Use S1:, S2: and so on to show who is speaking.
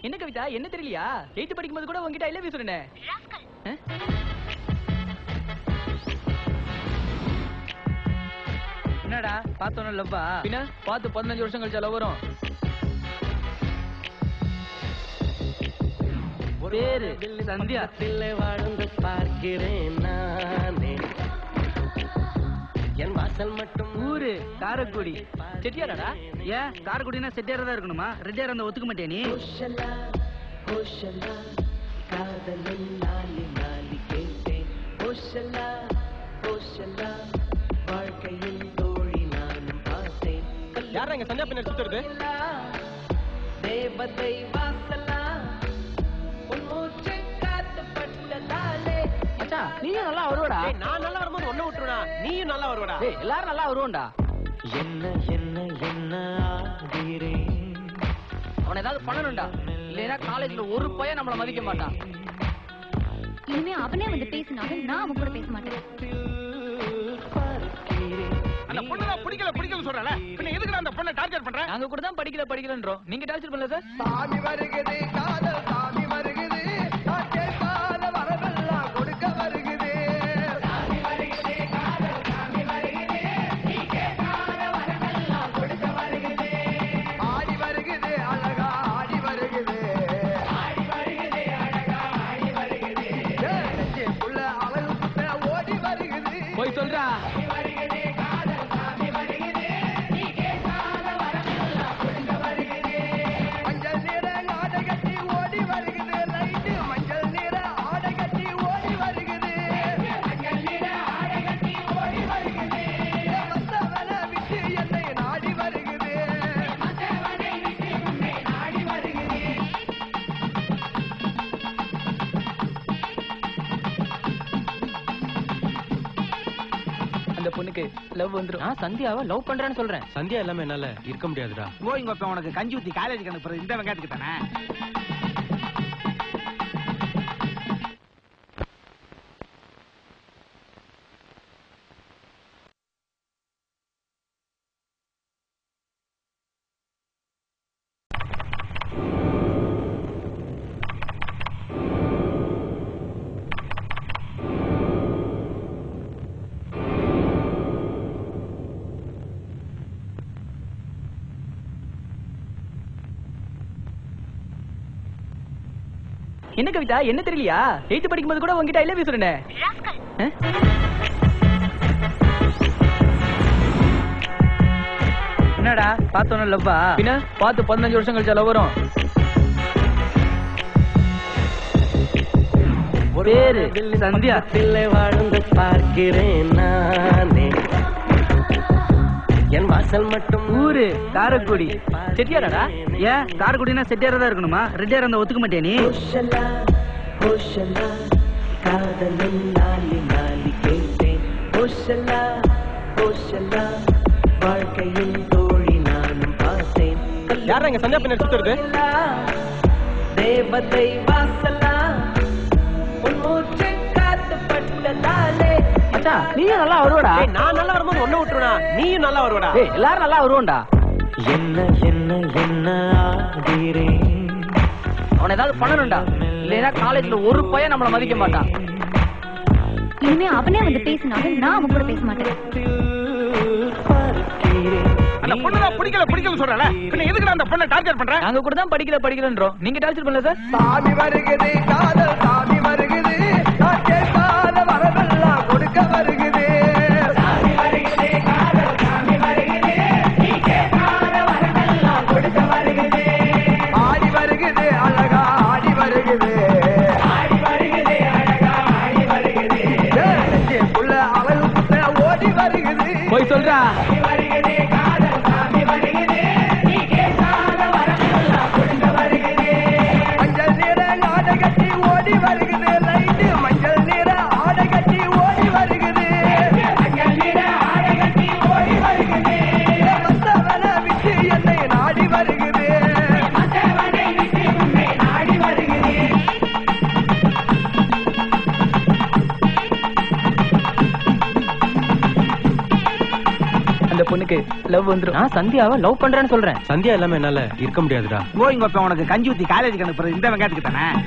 S1: என்ன கவிதா, என்ன தெரியலையா? 8th படிக்கும்போது கூட உங்ககிட்ட ஐ லவ் யூ சொன்னேன்.
S2: என்னடா பார்த்தோன்னு லவ்வா?
S1: பின்ன பார்த்து 15 வருஷம் கழிச்சா லவ் வரும்.
S2: பேரு சந்தியா.
S3: வாழ்ந்து பார்க்கிறேன் நானே, என் வாசல் மட்டும்.
S2: ஊரு காரக்குடி.
S1: செட்டியாரடா?
S2: ஏன் காரக்குடினா செட்டியாரா தான் இருக்கணுமா? ரெட்டியாரா இருந்தா ஒத்துக்க மாட்டியா நீ?
S3: காதலின் நாளி நாளி கேட்டேன். ஓஷலா ஓஷலா வாழ்க்கையின் தோழி நானும் பார்த்தேன்.
S4: யாரா இங்க சந்தியா பின்னர் சுத்துறது?
S3: தேவதை வாசலா உன் மூச்சு காத்து பட்டதாலே.
S1: மச்சான் நீயும் நல்லா வருவடா.
S4: நான் நல்லா வரும்போது ஒண்ணு விட்டுருடா, நீயும் நல்லா வருவடா.
S1: எல்லாரும் நல்லா வருவோம்டா.
S3: என்ன என்ன என்ன ஆகிறேன்.
S1: அவனை ஏதாவது பண்ணணும்டா, இல்லைன்னா காலேஜ்ல ஒரு பையன் நம்மள மதிக்க மாட்டான்.
S5: இனிமே அவனே வந்து பேசினாலும் நான் அவன் கூட பேச மாட்டேன்.
S4: அந்த பொண்ணு தான் பிடிக்கல சொல்றல, பின்ன எதுக்கு அந்த பொண்ணை டார்ச்சர் பண்ற?
S1: நாங்க கூட தான் படிக்கலன்றோம், நீங்க டார்ச்சர் பண்ணல சார்.
S6: சாமி வருகுது காதல் சாமி வருகுது, நான் கேட்காத வரவெல்லாம் கொடுக்க வருகுது. சாமி வருகுது காதல் சாமி வருகுது, நீ கேட்காத வரவெல்லாம் கொடுக்க வருகுது. ஆடி வருகுது அழகா ஆடி வருகுது, ஆடி வருகுது அழகா ஆடி வருகுது. நெஞ்சுக்குள்ள அழகு குத்த ஓடி வருகுது.
S1: போய் சொல்றா. பொண்ணுக்கு லவ் வந்துரும்.
S2: நான் சந்தியாவை லவ் பண்றேன்னு சொல்றேன்.
S4: சந்தியா எல்லாமே என்னால இருக்க முடியாதுடா.
S2: கோயிங்க உனக்கு கஞ்சி ஊத்தி காலேஜுக்கு அனுப்புறது இந்த வெங்காயத்துக்கு தானே?
S1: என்ன கவிதா, என்ன தெரியலையா? 8th படிக்கும்போது கூட உங்ககிட்ட ஐ லவ் யூ சொன்னேன்.
S2: என்னடா பார்த்தோன்னு லவ்வா?
S1: பின்ன பார்த்து 15 வருஷம் கழிச்சா லவ் வரும்.
S2: பேரு சந்தியா.
S3: வாழ்ந்து பார்க்கிறேன் நானே, என் வாசல் மட்டும்.
S2: ஊரு காரக்குடி.
S1: செட்டியாரடா?
S2: ஏன் காரக்குடினா செட்டியாரா தான் இருக்கணுமா? ரெட்டியாரா இருந்தா ஒத்துக்க மாட்டியா நீ?
S3: ஓஷலா ஓஷலா காதலின் நாளி நாளி கேட்டேன். ஓஷலா ஓஷலா வாழ்க்கையின் தோழி நானும் பார்த்தேன்.
S4: யாரா இங்க சந்தியா பின்னர் சுத்துறது?
S3: தேவதை வாசலா உன் மூச்சு காத்து பட்டதாலே.
S1: மச்சான் நீயும் நல்லா வருவடா.
S4: நான் நல்லா வரும்போது ஒண்ணு விட்டுருடா, நீயும் நல்லா வருவடா.
S1: எல்லாரும் நல்லா வருவோம்டா.
S3: என்ன என்ன என்ன ஆகிறேன்.
S1: அவனை ஏதாவது பண்ணணும்டா, இல்லைன்னா காலேஜ்ல ஒரு பையன் நம்மள மதிக்க மாட்டான்.
S5: இனிமே அவனே வந்து பேசினாலும் நான் அவன் கூட பேச மாட்டேன்.
S4: அந்த பொண்ணு தான் பிடிக்கல சொல்றல, பின்ன எதுக்கு அந்த பொண்ணை டார்ச்சர் பண்ற?
S1: நாங்க கூட தான் படிக்கலன்றோம், நீங்க டார்ச்சர் பண்ணல சார்.
S6: சாமி வருகுது காதல் சாமி வருகுது, நான் கேட்காத வரவெல்லாம் கொடுக்க வருகுது. சாமி வருகுது காதல் சாமி வருகுது, நீ கேட்காத வரவெல்லாம் கொடுக்க வருகுது. ஆடி வருகுது அழகா ஆடி வருகுது, ஆடி வருகுது அழகா ஆடி வருகுது. நெஞ்சுக்குள்ள அழகு குத்த ஓடி வருகுது.
S1: போய் சொல்றா. பொண்ணுக்கு லவ் வந்துரும். நான் சந்தியாவை லவ் பண்றேன்னு சொல்றேன்.
S7: சந்தியா இல்லாம என்னால இருக்க முடியாதுடா.
S2: கோயிங்கொப்ப உனக்கு கஞ்சி ஊத்தி காலேஜுக்கு அனுப்புறது இந்த வெங்காயத்துக்கு தானே.